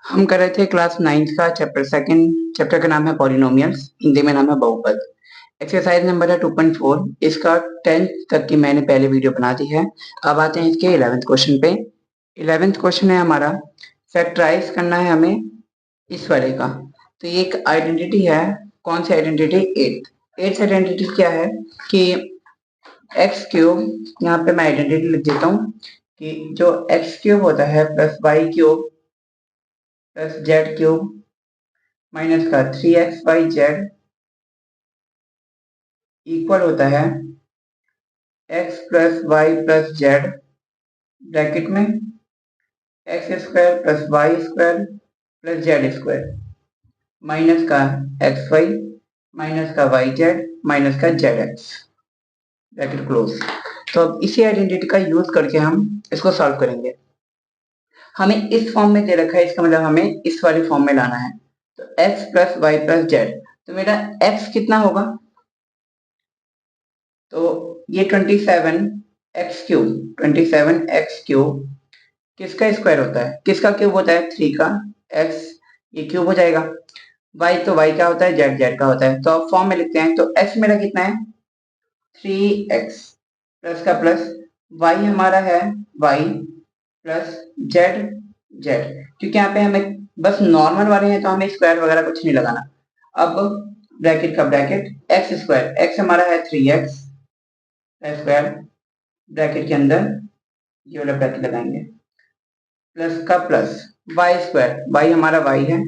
हम कर रहे थे क्लास 9th का चैप्टर सेकंड। चैप्टर का नाम है पॉलिनोमियल्स, हिंदी में नाम है बहुपद। एक्सरसाइज नंबर है 2.4। इसका 10th तक की मैंने पहले वीडियो बना दी है। अब आते हैं इसके 11th क्वेश्चन पे। 11th क्वेश्चन है हमारा, फैक्टराइज करना है हमें इस वाले का। तो ये एक आइडेंटिटी है। कौन सी आइडेंटिटी? एट्थ आइडेंटिटी क्या है कि एक्स क्यूब, यहाँ पे मैं आइडेंटिटी लिख देता हूँ कि जो एक्स क्यूब होता है plus y cube plus z cube minus का 3xyz इक्वल होता है x plus y plus z bracket में x square plus y square plus z square minus का एक्स वाई माइनस का वाई जेड माइनस का z x bracket close. तो अब इसी आइडेंटिटी का यूज करके हम इसको सॉल्व करेंगे। हमें इस फॉर्म में दे रखा है, इसका मतलब हमें इस वाले फॉर्म में लाना है। तो x plus y plus z, तो मेरा x कितना होगा? तो ये 27x क्यूब किसका स्क्वायर होता है? किसका क्यूब होता है? 3 का। x ये क्यूब हो जाएगा। y तो y का होता है, z z का होता है। तो अब फॉर्म में लिखते हैं। तो x मेरा कितना है? 3x प्लस का प्लस y हमारा है y प्लस z z, क्योंकि यहाँ पे हमें बस नॉर्मल वाले हैं तो हमें स्क्वायर वगैरह कुछ नहीं लगाना। अब ब्रैकेट का ब्रैकेट एक्स स्क्वायर, एक्स हमारा है 3x स्क्वायर ब्रैकेट के अंदर ये वाला ब्रैकेट लगाएंगे प्लस का प्लस वाई स्क्वायर, वाई हमारा वाई है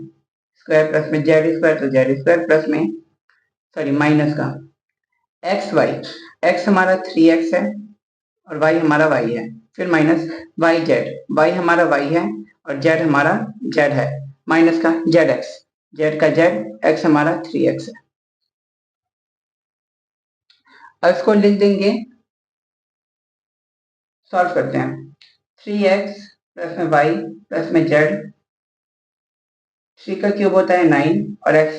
स्क्वायर प्लस में जेड स्क्वायर तो जेड स्क्वायर प्लस में सॉरी माइनस का एक्स वाई, एक्स हमारा 3x है और वाई हमारा वाई है, फिर माइनस वाई जेड, वाई हमारा वाई है और जेड हमारा जेड है, माइनस का जेड एक्स, जेड का जेड, एक्स हमारा 3x है। अब इसको लिख देंगे, सॉल्व करते हैं। 3x प्लस में वाई प्लस में जेड, 3 का क्यूब होता है 9 और x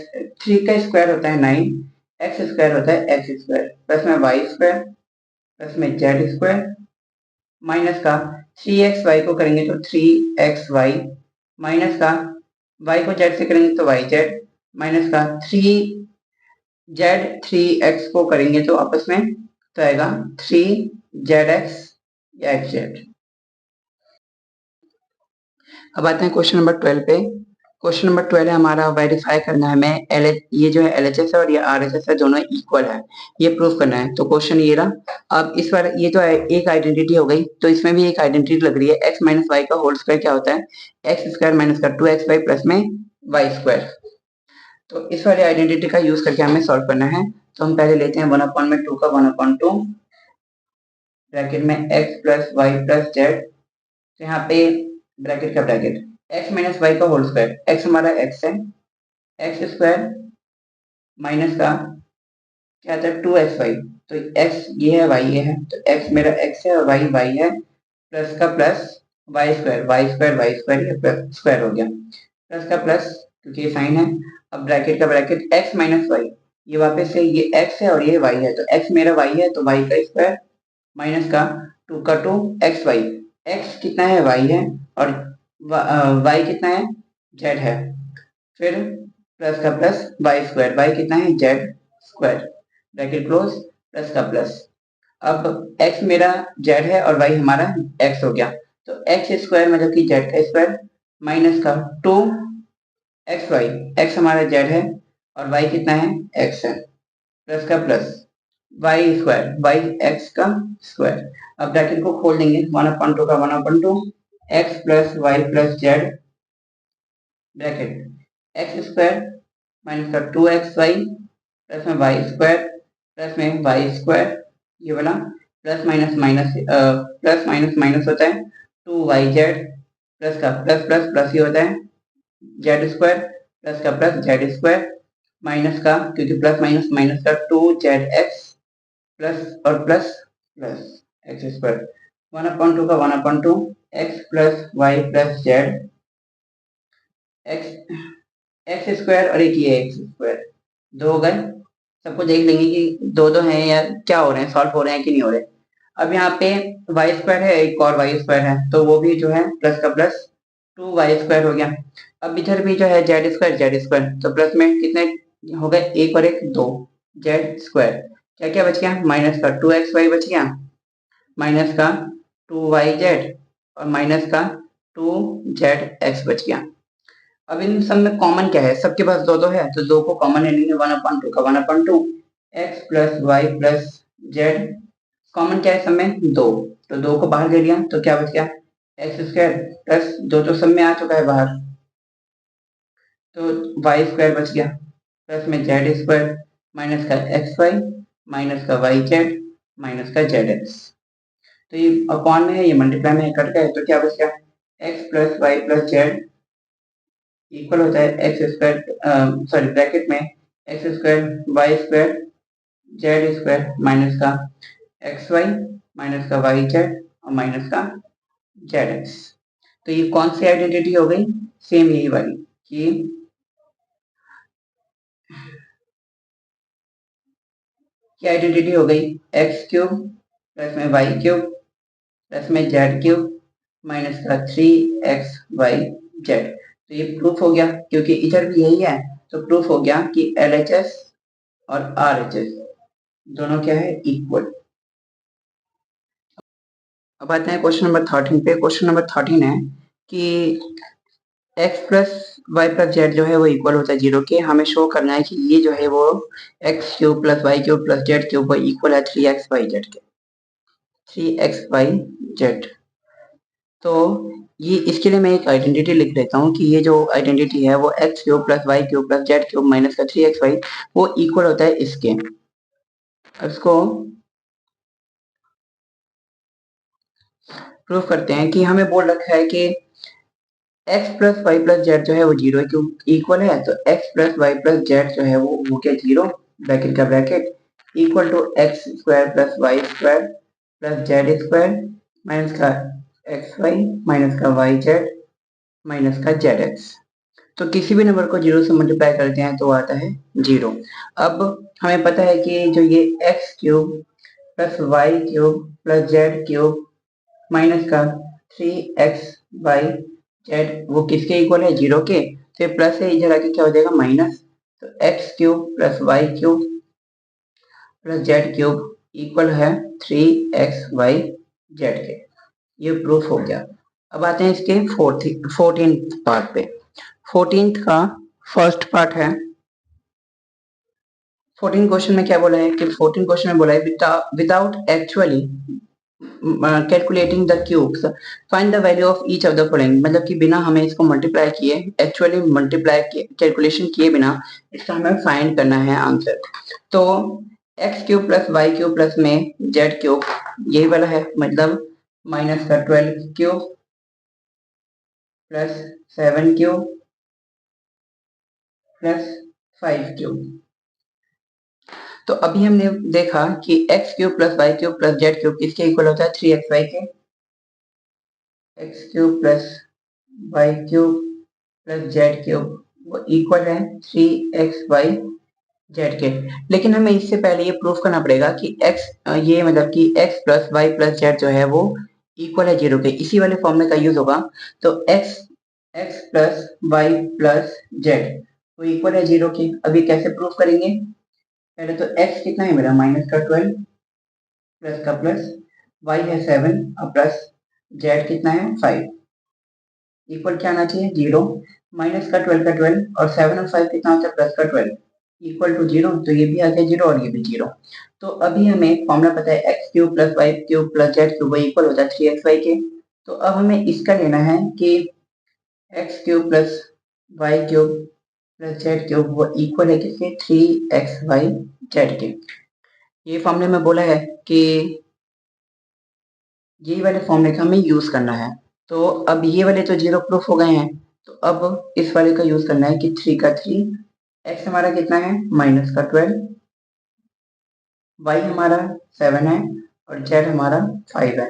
3 का स्क्वायर होता है 9, x स्क्वायर होता है x स्क्वायर प्लस में वाई स्क्वायर प्लस में जेड स्क्वायर माइनस का 3xy को करेंगे तो 3xy माइनस का y को z से करेंगे तो yz माइनस का 3z 3x को करेंगे तो आपस में तो आएगा 3zx या xz। अब आते हैं क्वेश्चन नंबर 12 पे। क्वेश्चन नंबर 12 है हमारा, वेरीफाई करना है हमें ये जो है LHS है और ये RHS है, दोनों इक्वल है, ये प्रूव करना है। तो क्वेश्चन ये रहा। अब इस बार ये तो एक आइडेंटिटी हो गई, तो इसमें भी एक आइडेंटिटी लग रही है। x माइनस वाई का होल स्क्वायर क्या होता है? एक्स स्क्वायर माइनस का 2xy प्लस में वाई स्क्वायर। तो इस वाले आइडेंटिटी का यूज करके हमें सॉल्व करना है। तो हम पहले लेते हैं 1/2 का 1/2 ब्रैकेट में x plus y plus z, यहाँ पे ब्रैकेट का ब्रैकेट x माइनस वाई का होल स्क्वायर, x हमारा x है, एक्स स्क्वायर माइनस का क्या आता है 2xy, तो x ये है y ये है, तो x मेरा x है और y y है प्लस का प्लस y स्क्वायर ये प्लस स्क्वायर हो गया प्लस का प्लस क्योंकि ये साइन है। अब ब्रैकेट का ब्रैकेट x माइनस वाई, ये वापस से ये x है और ये y है, तो x मेरा y है तो y का स्क्वायर माइनस का 2 का 2 एक्स वाई, x कितना है y है और y कितना है z है, फिर प्लस का प्लस वाई स्क्वायर, वाई कितना है Z square bracket close plus का प्लस। अब x मेरा z है और y हमारा x हो गया, तो x स्क्वायर मतलब कि z का स्क्वायर माइनस का 2 एक्स वाई, एक्स हमारा z है और y कितना है x है प्लस का plus y square, y x का स्क्वायर। अब ब्रैकेट को खोल देंगे 1/2 का 1/2 x plus y plus z bracket x square minus का 2xy प्लस में वाई स्क्वायर प्लस में वाई स्क्वायर, ये वाला plus minus minus plus minus minus होता है 2yz प्लस का प्लस प्लस प्लस ये होता है जेड स्क्वायर प्लस का प्लस जेड स्क्वायर माइनस का क्योंकि प्लस माइनस माइनस का 2zx प्लस और प्लस प्लस एक्स स्क्वायर 1/2 का 1/2 x plus y plus z x x square और एक ये एक्स स्क्वायर, दो हो गए। सबको देख लेंगे कि दो दो हैं या क्या हो रहे हैं, सॉल्व हो रहे हैं कि नहीं हो रहे। अब यहाँ पे वाई स्क्वायर है, एक और वाई स्क्वायर है, तो वो भी जो है प्लस का प्लस 2y² हो गया। अब इधर भी जो है z², तो प्लस में कितने हो गए, एक और एक दो, z²। क्या क्या बच गया, माइनस का 2xy बच गया, माइनस का 2yz और माइनस का 2zx बच गया। अब इन सब में कॉमन क्या है, सबके पास दो दो है, तो दो को कॉमन ले लेंगे, 1/2 का 1/2, x plus y plus z. Common क्या है सब में, दो, तो दो को बाहर ले लिया तो क्या बच गया, x² प्लस दो तो सब में आ चुका है बाहर, तो y² बच गया, प्लस में z² माइनस का xy माइनस का yz माइनस का zx। तो ये अपॉन में है, ये मल्टीप्लाई में कट गए, तो क्या बच गया, x plus y plus z equal होता है x², सॉरी ब्रैकेट में x² y² z² माइनस का xy माइनस का yz और माइनस का zx। तो ये कौन सी आइडेंटिटी हो गई, सेम यही वाली, कि क्या आइडेंटिटी हो गई, x³ प्लस में y³ प्लस में z³ माइनस का 3xyz। तो ये प्रूफ हो गया, क्योंकि इधर भी यही है, तो प्रूफ हो गया कि LHS और RHS दोनों क्या है, इक्वल। अब आते हैं क्वेश्चन नंबर 13 पे। क्वेश्चन नंबर 13 है कि x plus y plus z जो है वो इक्वल होता है 0 के। हमें शो करना है कि ये जो है वो x³ plus y³ plus z³ वो इक्वल है 3xyz के, 3xyz। तो ये इसके लिए मैं एक आइडेंटिटी लिख लेता हूँ कि ये जो आइडेंटिटी है वो x³ plus y³ plus z³ minus का 3xy वो इक्वल होता है इसके। अब इसको प्रूफ करते हैं कि हमें बोल रखा है कि x plus y plus z जो है वो 0 क्यों इक्वल है, तो x plus y plus z जो है वो क्या 0, ब्रैकेट का bracket, equal to x² plus y² plus z² minus का xy माइनस का yz माइनस का zx। तो किसी भी नंबर को 0 से मल्टीप्लाई करते हैं तो आता है 0। अब हमें पता है कि जो ये x³ plus y³ plus z³ minus का 3xyz वो किसके इक्वल है, 0 के। तो ये प्लस है, इधर आके क्या हो जाएगा, माइनस, तो x³ plus y³ plus z³ equal है 3xyz के। ये प्रूफ हो गया। अब आते हैं इसके 14th पार्ट पे। 14th का फर्स्ट पार्ट है। 14 क्वेश्चन में क्या बोला है कि 14 क्वेश्चन में बोला है without actually calculating the cubes find the value of each of the following. मतलब कि बिना हमें इसको मल्टीप्लाई किए, एक्चुअली मल्टीप्लाई कैलकुलेशन किए बिना इसका हमें फाइंड करना है आंसर। तो x³ प्लस y³ प्लस में z³ यही वाला है, मतलब माइनस का 12³ प्लस 7³ प्लस 5³ तो अभी हमने देखा कि x³ plus y³ plus z³ किसके इक्वल होता है, 3xy के। x³ plus y³ plus z³ वो इक्वल है 3xyz के। लेकिन हमें इससे पहले ये प्रूफ करना पड़ेगा कि ये मतलब कि x plus y plus z जो है वो इक्वल है 0 के। इसी वाले फॉर्मूले का यूज होगा, तो x plus y plus z वो इक्वल है 0 के। अभी कैसे प्रूफ करेंगे, पहले तो x कितना है मेरा, माइनस का 12 प्लस का प्लस, y है 7 और प्लस z कितना है 5, इक्वल क्या आना चाहिए 0। माइनस का 12 का 12 और 7 और 5 कितना होता है, प्लस का 12, इक्वल टू 0। तो ये भी आ गया 0 और ये भी 0। तो अभी हमें फॉर्मूला पता है x³ plus y³ plus z³ वो इक्वल होता है 3xy के। तो अब हमें इसका लेना है कि x³ plus y³ plus z³ वो इक्वल है किसके, 3xyz के। ये फॉर्मूले में बोला है कि यही वाले फॉर्मूले का हमें यूज करना है। तो अब ये वाले तो 0 प्रूफ हो गए हैं, तो अब इस वाले का यूज करना है कि 3 का 3, x हमारा कितना है, माइनस का 12, y हमारा 7 है और z हमारा 5 है।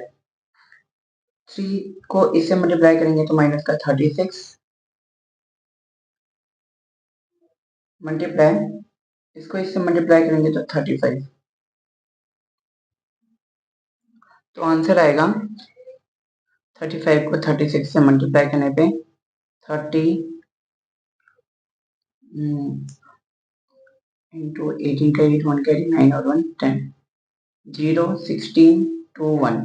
3 को इससे मल्टीप्लाई करेंगे तो माइनस का 36 मल्टीप्लाई, इसको इससे मल्टीप्लाई करेंगे तो 35। तो आंसर आएगा 35 को 36 से मल्टीप्लाई करने पे 30 इंटू 18 कैरी 1 कैरी 9 और 1 10 0 16 2 1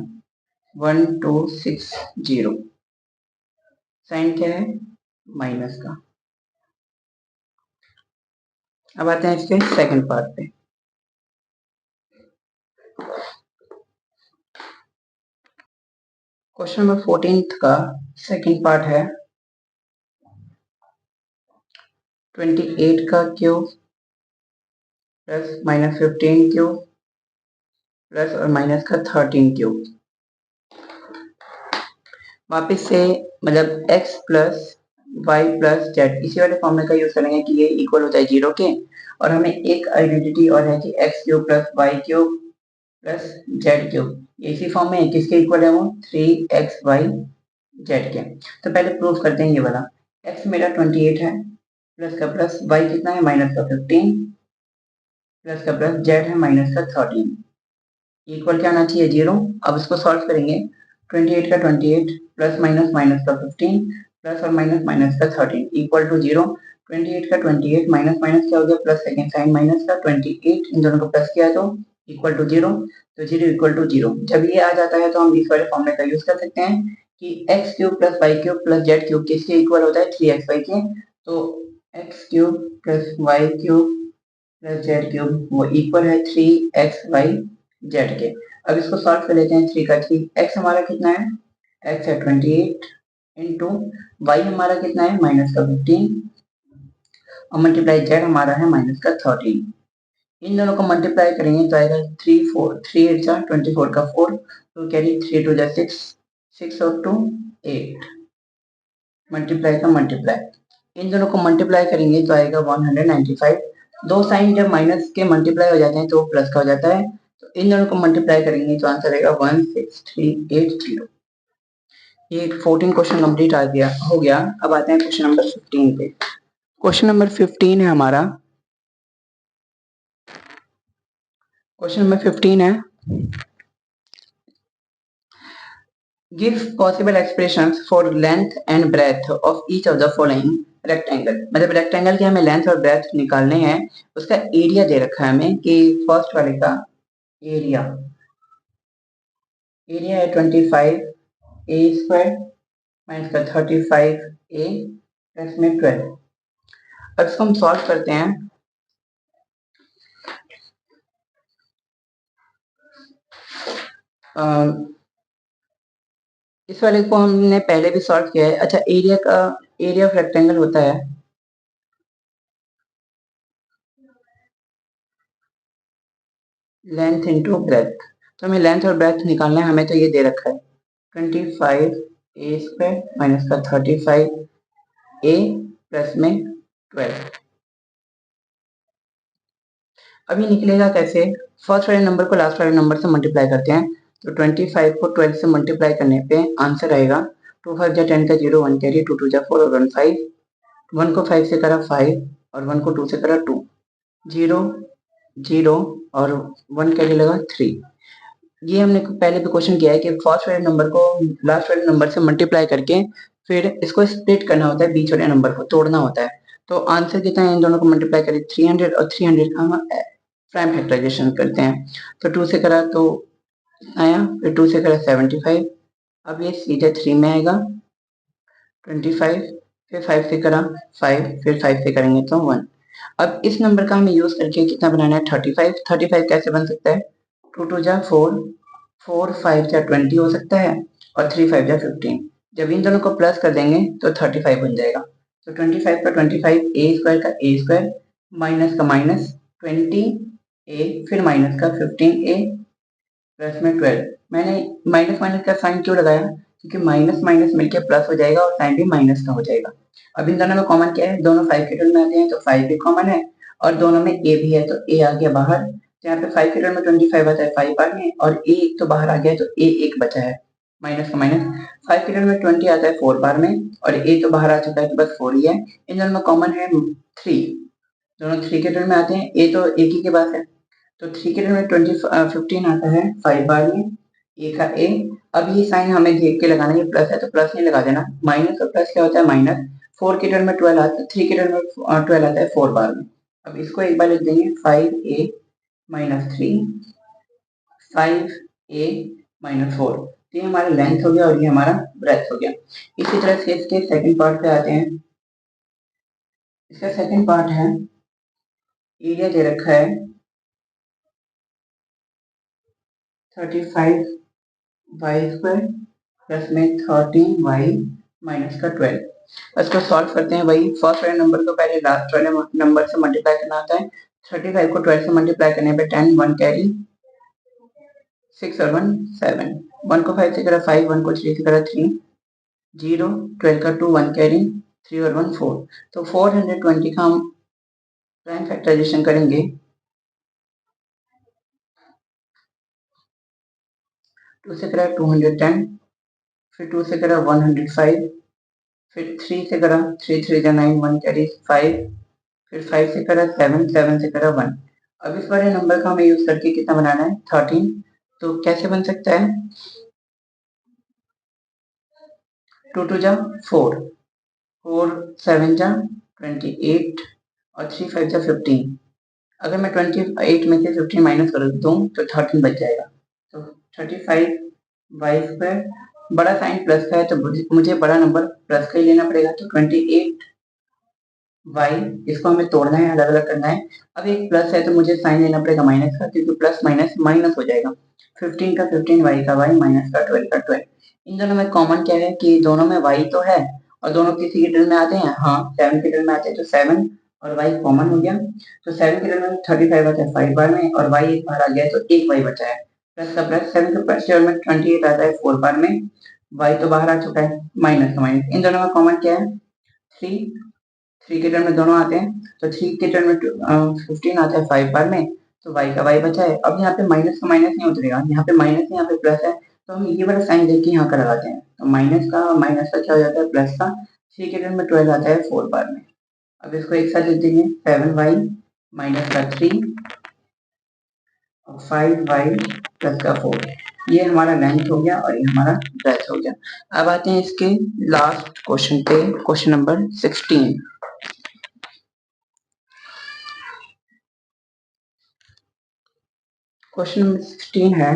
1 2 6 0 साइन क्या है माइनस का। अब आते हैं इसके सेकंड पार्ट पे। क्वेश्चन नंबर 14 का सेकंड पार्ट है 28 का cube plus minus 15 cube plus और माइनस का 13 क्यूब। वापिस से मतलब x plus y plus z इसी वाले फॉर्मूले का यूज करेंगे कि ये इक्वल होता है 0 के, और हमें एक आइडेंटिटी और है कि x cube plus y cube plus z cube इसी फॉर्म में किसके इक्वल है वो 3xy जेड के। तो पहले प्रूफ करते हैं ये वाला। x मेरा 28 है प्लस का प्लस y कितना है माइनस का 15 प्लस का प्लस z है माइनस का 13 इक्वल क्या आना चाहिए 0। अब इसको सॉल्व करेंगे 28 का 28 प्लस माइनस माइनस का 15 प्लस और माइनस माइनस का 13 इक्वल टू 0। 28 का 28 माइनस माइनस क्या हो गया प्लस सेकेंड साइन माइनस का 28 इन दोनों को प्लस किया तो इक्वल टू 0। तो 0 इक्वल टू 0 जब ये आ जाता है तो हम इस वाले फॉर्मूले का यूज कर सकते हैं कि x cube plus y cube plus z cube किसके इक्वल होता है 3xy के। तो x cube plus y cube plus z cube वो इक्वल है 3xy जेड के। अब इसको सॉल्व कर लेते हैं 3 का 3 x हमारा कितना है x है 28 इंटू वाई हमारा कितना है माइनस का 15 और मल्टीप्लाई जेड हमारा है माइनस का 13। इन दोनों को मल्टीप्लाई करेंगे तो आएगा 3 8 जा 24 का 4 तो कैरी 3 2 जा 6 6 और 2 8 मल्टीप्लाई का मल्टीप्लाई इन दोनों को मल्टीप्लाई करेंगे तो आएगा 195। दो साइन जब माइनस के मल्टीप्लाई हो जाते हैं तो प्लस का हो जाता है, तो इन दोनों को मल्टीप्लाई करेंगे तो आंसर आएगा 16380। ये 14 क्वेश्चन कंप्लीट आ गया हो गया। अब आते हैं क्वेश्चन नंबर 15 पे। क्वेश्चन नंबर 15 है हमारा। क्वेश्चन नंबर 15 है give possible expressions for length and breadth of each of the following rectangle. मतलब रेक्टेंगल के हमें लेंथ और ब्रेथ निकालने हैं, उसका एरिया दे रखा है हमें कि फर्स्ट वाले का एरिया है 25 ए स्क्वायर माइनस का 35 ए प्लस में 12। अब इसको हम सॉल्व करते हैं। इस वाले को हमने पहले भी सॉल्व किया है। अच्छा एरिया ऑफ रेक्टेंगल होता है लेंथ इंटू ब्रेथ। तो हमें लेंथ और ब्रेथ निकालना है, हमें तो ये दे रखा है 25 ए स्क्वायर माइनस का 35 ए प्लस में 12। अभी निकलेगा कैसे, फर्स्ट वाले नंबर को लास्ट वाले नंबर से मल्टीप्लाई करते हैं तो 25 को 12 से मल्टीप्लाई करने पे आंसर आएगा 2 5 जा 10 का 0 1 कैरी 2 2 जा 4 और 1 5 1 को 5 से करा 5 और 1 को 2 से करा 2 0 0 और 1 कैरी लगा 3। ये हमने पहले भी क्वेश्चन किया है कि फर्स्ट वाले नंबर को लास्ट वाले नंबर से मल्टीप्लाई करके फिर इसको स्प्लिट करना होता है, बीच वाले नंबर को तोड़ना होता है। तो आंसर कितना है इन दोनों को मल्टीप्लाई करें 300 और 300 का हम प्राइम फैक्टराइजेशन करते हैं तो 2 से करा तो आया, फिर 2 से करा 75। अब ये सीधे 3 में आएगा 25, फिर 5 से करा 5, फिर 5 से करेंगे तो 1। अब इस नंबर का हमें यूज करके कितना बनाना है 35। 35 कैसे बन सकता है 2 2 जा 4 4 5 जा 20 हो सकता है और 3 5 जा 15। जब इन दोनों को प्लस कर देंगे तो 35 बन जाएगा। तो 25 का 25 ए स्क्वायर का ए स्क्वायर माइनस का माइनस 20 ए फिर माइनस का 15 ए प्लस में 12। मैंने माइनस माइनस का साइन क्यों लगाया क्योंकि माइनस माइनस मिलकर प्लस हो जाएगा और साइन भी माइनस का हो जाएगा। अब इन दोनों में कॉमन क्या है, दोनों 5 के टर्म में आते हैं तो 5 भी कॉमन है और दोनों में ए भी है तो ए आ गया बाहर। तो यहाँ पे 5 के टर्म में 25 आता है 5 बार में और ए तो बाहर आ गया तो ए एक बचा है माइनस का माइनस। 5 के टर्म में 20 आता है 4 बार में और ए तो बाहर आ चुका है तो बस 4 ही है। इन दोनों में कॉमन है 3, दोनों 3 के टर्म में आते हैं, ए तो एक ही के पास है तो 3 के टर्म में 15 आता है 5 बार में ए का ए। अब ये साइन हमें देख के लगाना है, ये प्लस है तो प्लस नहीं लगा देना, माइनस और प्लस क्या होता है माइनस 4 के टर्म में 12 आता है, 3 के टर्म में 12 आता है 4 बार में। अब इसको एक बार लिख देंगे 5a माइनस 3 5a माइनस 4। तो ये हमारा लेंथ हो गया और ये हमारा ब्रेथ हो गया। इसी तरह से इसके सेकंड पार्ट पे आते हैं। इसका सेकंड पार्ट है, एरिया दे रखा है 35 वाई स्क्वायर प्लस में 13 वाई माइनस का 12। इसको सॉल्व करते हैं। वही फर्स्ट वाले नंबर को पहले लास्ट वाले नंबर से मल्टीप्लाई करना आता है। 35 को 12 से मल्टीप्लाई करने पे 10 1 कैरी 6 और 1 7, 1 को 5 से करा 5, 1 को 3 से करा 3, 0 12 का 2 1 कैरी 3 और 1 4। तो 420 का हम प्राइम फैक्टराइजेशन करेंगे। 2 से करा 210, फिर 2 से करा 105, फिर 3 से करा 3 3 जा 9 1 कैरी 5, फिर 5 से करा 7 7 से करा 1। अब इस वाले नंबर का हमें यूज करके कितना बनाना है 13। तो कैसे बन सकता है 2 2 जा 4, 4 7 जा 28 और 3 5 जा 15। अगर मैं 28 में से 15 माइनस कर दूं तो 13 बच जाएगा। तो 35 वाई स्क्वायर, बड़ा साइन प्लस का है तो मुझे बड़ा नंबर प्लस का ही लेना पड़ेगा। तो 28 वाई, इसको हमें तोड़ना है, अलग अलग करना है। अब एक प्लस है तो मुझे साइन लेना पड़ेगा माइनस का, क्योंकि प्लस माइनस माइनस हो जाएगा। 15 का 15 वाई का वाई माइनस का 12 का 12। इन दोनों में कॉमन क्या है कि दोनों में वाई तो है और दोनों किसी के टर्म में आते हैं। हाँ 7 के टर्म में आते हैं, तो 7 और वाई कॉमन हो गया। तो 7 के टर्म में 35 आता है 5 बार में और वाई एक बार आ गया तो एक वाई बचा है। प्लस का प्लस, 7 के फर्स्ट टर्म में 28 आता है 4 बार में, वाई तो बाहर आ चुका है, माइनस का माइनस। इन दोनों में कॉमन क्या है 3, 3 के टर्म में दोनों आते हैं। तो 3 के टर्म में 15 आता है 5 बार में, तो y का y बचा है। अब यहाँ पे माइनस का माइनस नहीं उतरेगा, यहाँ पे माइनस है यहाँ पे प्लस है, तो हम ये वाला साइन लेके यहाँ कर लगाते हैं। तो माइनस का क्या हो जाता है प्लस का। 3 के टर्म में 12 आता है 4 बार में। अब इसको एक साथ लिख देंगे 7y माइनस का 3 और 5y प्लस का 4। ये हमारा लेंथ हो गया और ये हमारा ब्रेथ हो गया। अब आते हैं इसके लास्ट क्वेश्चन पे, क्वेश्चन नंबर 16। क्वेश्चन नंबर 16 है,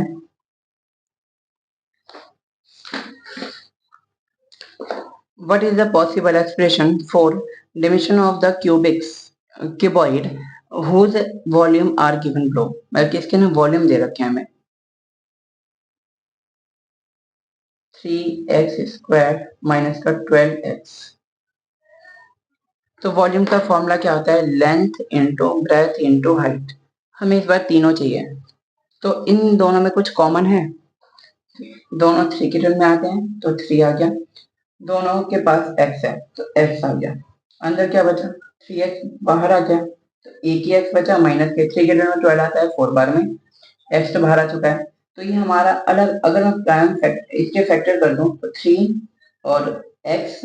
what is the possible expression for dimension of the cuboid whose volume are given below। मतलब किसके ना वॉल्यूम दे रखे हैं हमें 3x स्क्वायर माइनस का 12x। तो वॉल्यूम का फॉर्मूला क्या होता है length into breadth into height. हमें इस बार तीनों चाहिए। तो इन दोनों में कुछ कॉमन है, दोनों 3 के टर्म में आते हैं तो 3 आ गया, दोनों के पास x है तो x आ गया। अंदर क्या बचा 3x, बाहर आ गया तो एक ही x बचा माइनस के। 3 के टर्म में 12 आता है 4 बार में, x तो बाहर आ चुका है। तो ये हमारा अलग, अगर मैं प्राइम इसके फैक्टर कर दूं तो 3 और x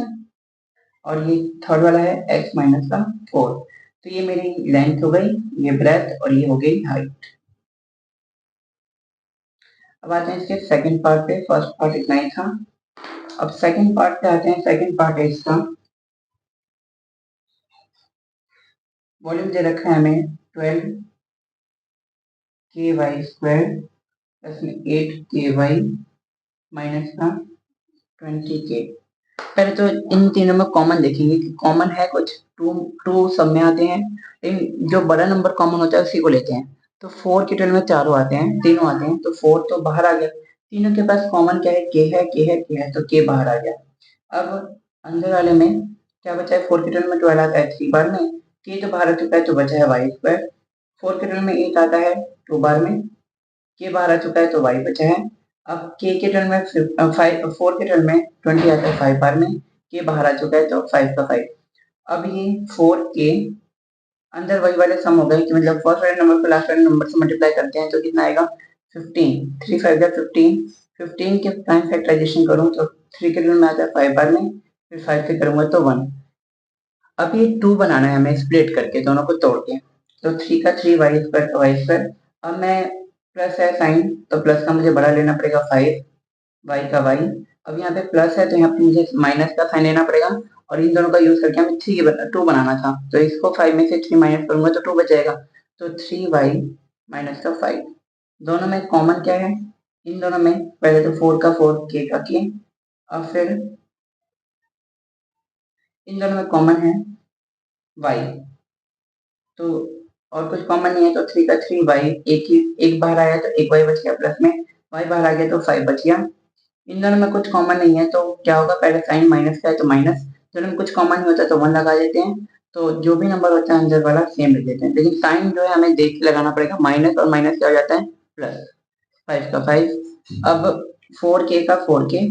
और ये थर्ड वाला है x माइनस का 4। तो ये मेरी लेंथ हो गई, ये ब्रेथ और ये हो गई हाइट। अब आते हैं इसके सेकंड पार्ट पे। फर्स्ट पार्ट इतना ही था। अब सेकंड पार्ट पे आते हैं। सेकंड पार्ट है इसका, वॉल्यूम दे रखा है हमें 12 के वाई स्क्वायर प्लस में 8 के वाई माइनस का 20 के। पहले तो इन तीनों में कॉमन देखेंगे कि कॉमन है कुछ, टू सब में आते हैं, लेकिन जो बड़ा नंबर कॉमन होता है उसी को लेते हैं। तो 4 के टर्म में चारों आते हैं, तीनों आते हैं, तो 4 तो बाहर आ गया। तीनों के पास कॉमन क्या है के है, के है, के है, तो के बाहर आ गया। अब अंदर वाले में क्या बचा है 4 के टर्म में 12 आता है 3 बार में, के तो बाहर आ चुका है तो बचा है वाई स्क्वायर। 4 के टर्म में 8 आता है 2 बार में, के बाहर आ चुका है तो वाई बचा है। अब के टर्म में 4 के टर्म में 20 आता है 5 बार में, के बाहर आ चुका है तो 5 का 5। अब ये 4 के अंदर वही वाले सम हो गए कि मतलब फर्स्ट वाले नंबर को लास्ट वाले नंबर से मल्टीप्लाई करते हैं तो कितना आएगा 15, 3 5 जा 15, 15 के प्राइम फैक्टराइजेशन करूं तो 3 के टर्म में आता है 5 बार में, फिर 5 से करूंगा तो 1। अब ये 2 बनाना है हमें स्प्लिट करके, दोनों को तोड़ के। तो 3 का 3 वाई स्क्वायर का वाई स्क्वायर। अब मैं प्लस है साइन तो प्लस का मुझे बड़ा लेना पड़ेगा 5 वाई का वाई। अब यहाँ पे प्लस है तो यहाँ पे मुझे माइनस का साइन लेना पड़ेगा और इन दोनों का यूज करके हमें 2 बनाना था, तो इसको 5 में से 3 माइनस करूंगा तो 2 बच जाएगा। तो 3y माइनस का 5, दोनों में कॉमन क्या है? इन दोनों में पहले तो 4 का 4 k का k, और फिर इन दोनों में कॉमन है y, तो और कुछ कॉमन नहीं है तो 3 का 3y, एक बाहर आया तो एक y बच गया, प्लस में y बाहर आ गया तो 5 बच गया। इन दोनों में कुछ कॉमन नहीं है तो क्या होगा, पहले साइन माइनस का है तो माइनस, दोनों में कुछ कॉमन नहीं होता तो 1 लगा देते हैं, तो जो भी नंबर होता है अंदर वाला सेम लिख देते हैं। लेकिन साइन जो है हमें देख के लगाना पड़ेगा, माइनस और माइनस क्या हो जाता है, प्लस, 5 का 5। अब 4k का 4k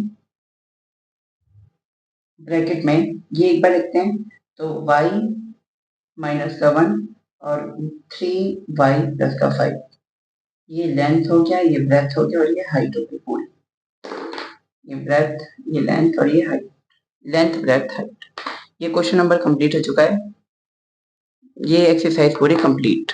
ब्रैकेट में ये एक बार लिखते हैं, तो y माइनस का 1 और 3y प्लस का 5, ये लेंथ हो गया, ये ब्रेथ हो गया और ये हाइट हो गई पूरी। ये ब्रेथ, ये लेंथ और ये हाइट, लेंथ ब्रेथ हाइट। ये क्वेश्चन नंबर कंप्लीट हो चुका है। ये एक्सरसाइज पूरी कंप्लीट।